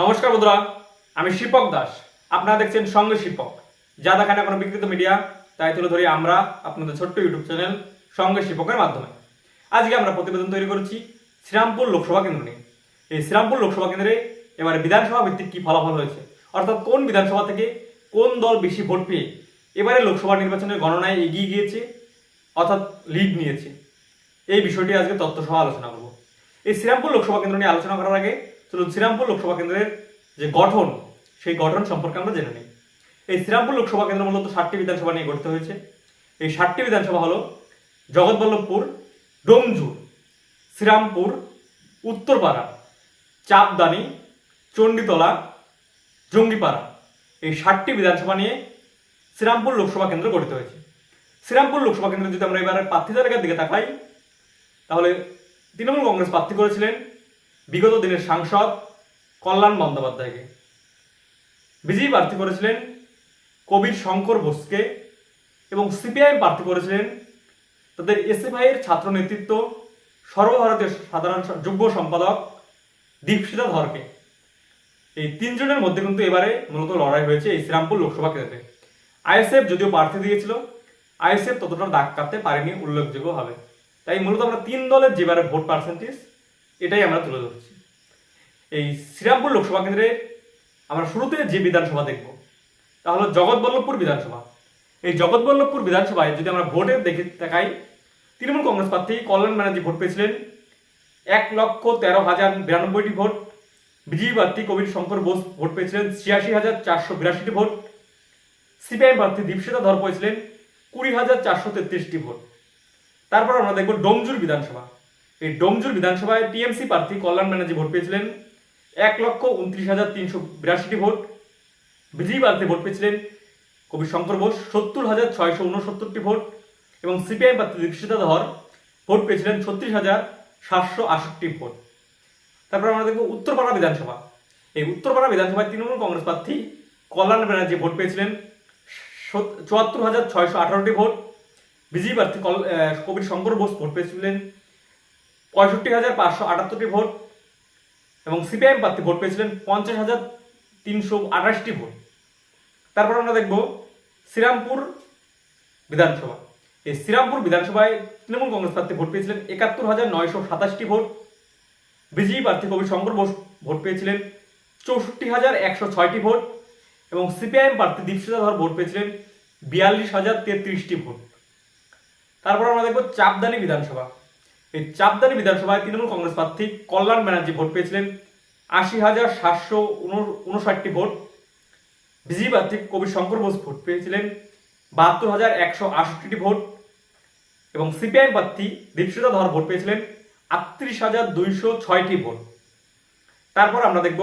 নমস্কার বন্ধুরা, আমি শিপক দাস। আপনারা দেখছেন সঙ্গে শিপক, যা দেখেন এখনো বিকৃত মিডিয়া, তাই তুলে ধরি আমরা আপনাদের ছোট্ট ইউটিউব চ্যানেল সঙ্গে শিপকের মাধ্যমে। আজকে আমরা প্রতিবেদন তৈরি করেছি শ্রীরামপুর লোকসভা কেন্দ্র নিয়ে। এই শ্রীরামপুর লোকসভা কেন্দ্রে এবারে বিধানসভা ভিত্তিক কি ফলাফল হয়েছে, অর্থাৎ কোন বিধানসভা থেকে কোন দল বেশি ভোট পেয়ে এবারে লোকসভা নির্বাচনের গণনায় এগিয়ে গিয়েছে, অর্থাৎ লিড নিয়েছে, এই বিষয়টি আজকে তথ্যসহ আলোচনা করব। এই শ্রীরামপুর লোকসভা কেন্দ্র নিয়ে আলোচনা করার আগে চলুন শ্রীরামপুর লোকসভা কেন্দ্রের যে গঠন, সেই গঠন সম্পর্কে আমরা জেনে নিই। এই শ্রীরামপুর লোকসভা কেন্দ্র মূলত 7টি বিধানসভা নিয়ে গঠিত হয়েছে। এই 7টি বিধানসভা হলো জগৎবল্লভপুর, ডোমজুর, শ্রীরামপুর, উত্তরপাড়া, চাপদানি, চণ্ডীতলা, জঙ্গিপাড়া। এই 7টি বিধানসভা নিয়ে শ্রীরামপুর লোকসভা কেন্দ্র গঠিত হয়েছে। শ্রীরামপুর লোকসভা কেন্দ্রে যদি আমরা এবারে প্রার্থী তালিকার দিকে তাকাই, তাহলে তৃণমূল কংগ্রেস প্রার্থী করেছিলেন বিগত দিনের সাংসদ কল্যাণ বন্দ্যোপাধ্যায়কে। বিজেপি প্রার্থী করেছিলেন কবির শঙ্কর বোসকে এবং সিপিআইএম প্রার্থী করেছিলেন তাদের এসএফআই-এর ছাত্র নেতৃত্ব সর্বভারতীয় সাধারণ যুগ্ম সম্পাদক দীপশিতা ধরকে। এই তিনজনের মধ্যে কিন্তু এবারে মূলত লড়াই হয়েছে এই শ্রীরামপুর লোকসভা কেন্দ্রে। আইএসএফ যদিও প্রার্থী দিয়েছিল, আইএসএফ ততটা দাগ কাটতে পারেনি উল্লেখযোগ্যভাবে। তাই মূলত আমরা 3 দলের যেবারে ভোট পার্সেন্টেজ, এটাই আমরা তুলে ধরছি। এই শ্রীরামপুর লোকসভা কেন্দ্রে আমরা শুরুতে যে বিধানসভা দেখব তা হলো জগৎবল্লভপুর বিধানসভা। এই জগৎবল্লভপুর বিধানসভায় যদি আমরা ভোটের দেখে দেখাই, তৃণমূল কংগ্রেস প্রার্থী কল্যাণ ব্যানার্জি ভোট পেয়েছিলেন 1,13,092টি ভোট। বিজেপি প্রার্থী কবির শঙ্কর বোস ভোট পেয়েছিলেন 86,482টি ভোট। সিপিআইএম প্রার্থী দীপশিতা ধর পেয়েছিলেন 20,433টি ভোট। তারপর আমরা দেখব ডোমজুর বিধানসভা। এই ডোমজুর বিধানসভায় টিএমসি প্রার্থী কল্যাণ ব্যানার্জি ভোট পেয়েছিলেন 1,29,382টি ভোট। বিজেপি প্রার্থী ভোট পেয়েছিলেন কবির শঙ্কর বোস 70,669টি ভোট এবং সিপিআইএম প্রার্থী দীপশিতা ধর ভোট পেয়েছিলেন 36,768টি ভোট। তারপর আমরা দেখব উত্তরপাড়া বিধানসভা। এই উত্তরপাড়া বিধানসভায় তৃণমূল কংগ্রেস প্রার্থী কল্যাণ ব্যানার্জি ভোট পেয়েছিলেন 74,618টি ভোট। বিজেপি প্রার্থী কবির শঙ্কর বোস ভোট পেয়েছিলেন 65,578টি ভোট এবং সিপিআইএম প্রার্থী ভোট পেয়েছিলেন 50,328টি ভোট। তারপর আমরা দেখব শ্রীরামপুর বিধানসভা। এই শ্রীরামপুর বিধানসভায় তৃণমূল কংগ্রেস প্রার্থী ভোট পেয়েছিলেন 71,927টি ভোট। বিজেপি প্রার্থী কবির শঙ্কর বোস ভোট পেয়েছিলেন 64,106টি ভোট এবং সিপিআইএম প্রার্থী দীপশিতা ধর ভোট পেয়েছিলেন 42,033টি ভোট। তারপর আমরা দেখব চাপদানি বিধানসভা। এই চাপদানি বিধানসভায় তৃণমূল কংগ্রেস প্রার্থী কল্যাণ ব্যানার্জি ভোট পেয়েছিলেন 80,759টি ভোট। বিজেপি প্রার্থী কবির শঙ্কর বোস ভোট পেয়েছিলেন 72,168টি ভোট এবং সিপিআইএম প্রার্থী দীপশিতা ধর ভোট পেয়েছিলেন 38,206টি ভোট। তারপর আমরা দেখব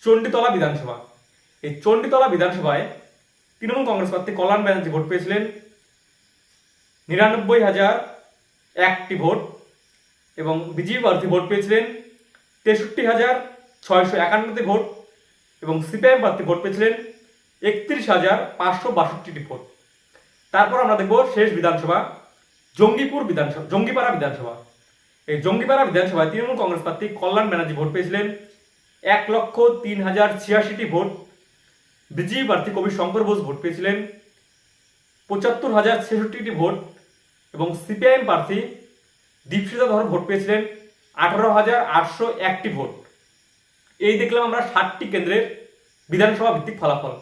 চণ্ডীতলা বিধানসভা। এই চণ্ডীতলা বিধানসভায় তৃণমূল কংগ্রেস প্রার্থী কল্যাণ ব্যানার্জি ভোট পেয়েছিলেন 99,001টি ভোট এবং বিজেপি প্রার্থী ভোট পেয়েছিলেন 63,651টি ভোট এবং সিপিআইএম প্রার্থী ভোট পেয়েছিলেন 31,562টি ভোট। তারপর আমরা দেখব শেষ বিধানসভা জঙ্গিপাড়া বিধানসভা। এই জঙ্গিপাড়া বিধানসভায় তৃণমূল কংগ্রেস প্রার্থী কল্যাণ ব্যানার্জি ভোট পেয়েছিলেন 1,03,086টি ভোট। বিজেপি প্রার্থী কবির শঙ্কর বোস ভোট পেয়েছিলেন 75,066টি ভোট এবং সিপিআইএম প্রার্থী দীপশিতা ধর ভোট পেয়েছিলেন 18,801টি ভোট। এই দেখলাম আমরা 7টি কেন্দ্রের বিধানসভা ভিত্তিক ফলাফল।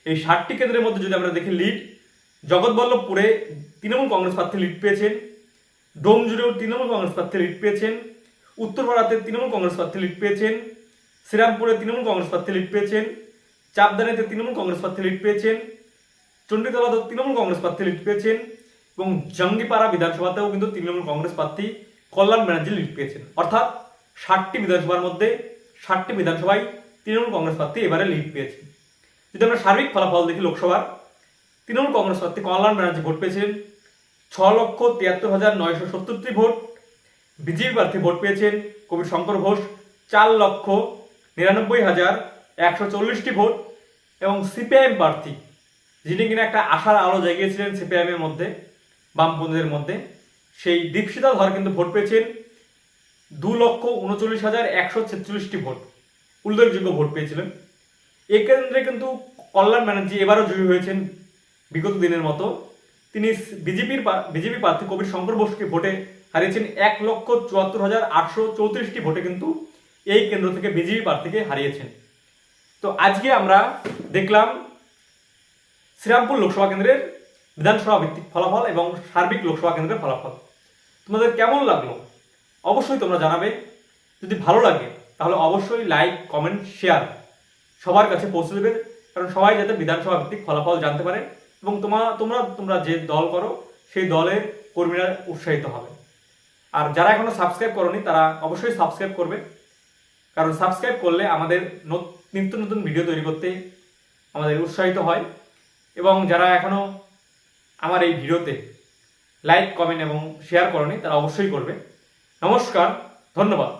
এই 7টি কেন্দ্রের মধ্যে যদি আমরা দেখি লিড, জগৎবল্লভপুরে তৃণমূল কংগ্রেস প্রার্থী লিড পেয়েছেন, ডোমজুড়েও তৃণমূল কংগ্রেস প্রার্থী লিড পেয়েছেন, উত্তরপাড়াতে তৃণমূল কংগ্রেস প্রার্থী লিড পেয়েছেন, শ্রীরামপুরে তৃণমূল কংগ্রেস প্রার্থী লিড পেয়েছেন, চাপদানিতে তৃণমূল কংগ্রেস প্রার্থী লিড পেয়েছেন, চণ্ডীতলাতে তৃণমূল কংগ্রেস প্রার্থী লিড পেয়েছেন এবং জঙ্গিপাড়া বিধানসভাতেও কিন্তু তৃণমূল কংগ্রেস প্রার্থী কল্যাণ ব্যানার্জি লিড পেয়েছেন। অর্থাৎ 7টি বিধানসভার মধ্যে 7টি বিধানসভায় তৃণমূল কংগ্রেস প্রার্থী এবারে লিড পেয়েছেন। যদি আমরা সার্বিক ফলাফল দেখি, লোকসভার তৃণমূল কংগ্রেস প্রার্থী কল্যাণ ব্যানার্জি ভোট পেয়েছেন 6,73,970টি ভোট। বিজেপি প্রার্থী ভোট পেয়েছেন কবির শঙ্কর ঘোষ 4,99,140টি ভোট এবং সিপিআইএম প্রার্থী, যিনি কিনা একটা আশার আলো জাগিয়েছিলেন সিপিআইএম এর মধ্যে, বামপন্থীদের মধ্যে, সেই দীপশিতা ধর কিন্তু ভোট পেয়েছেন 2,39,146টি ভোট। উল্লেখযোগ্য ভোট পেয়েছিলেন। এই কেন্দ্রে কিন্তু কল্যাণ ব্যানার্জি এবারও জয়ী হয়েছেন বিগত দিনের মতো। তিনি বিজেপি প্রার্থী কবির শঙ্কর বোসকে ভোটে হারিয়েছেন 1,74,834টি ভোটে কিন্তু এই কেন্দ্র থেকে বিজেপি প্রার্থীকে হারিয়েছেন। তো আজকে আমরা দেখলাম শ্রীরামপুর লোকসভা কেন্দ্রের বিধানসভা ভিত্তিক ফলাফল এবং সার্বিক লোকসভা কেন্দ্রের ফলাফল। তোমাদের কেমন লাগলো অবশ্যই তোমরা জানাবে। যদি ভালো লাগে তাহলে অবশ্যই লাইক, কমেন্ট, শেয়ার সবার কাছে পৌঁছে দেবে, কারণ সবাই যাতে বিধানসভা ভিত্তিক ফলাফল জানতে পারে এবং তোমরা যে দল করো সেই দলের কর্মীরা উৎসাহিত হবে। আর যারা এখনো সাবস্ক্রাইব করোনি তারা অবশ্যই সাবস্ক্রাইব করবে, কারণ সাবস্ক্রাইব করলে আমাদের নিত্য নতুন ভিডিও তৈরি করতে আমাদের উৎসাহিত হয়। এবং যারা এখনো আমার এই ভিডিওতে লাইক, কমেন্ট এবং শেয়ার করোনি তারা অবশ্যই করবে। নমস্কার, ধন্যবাদ।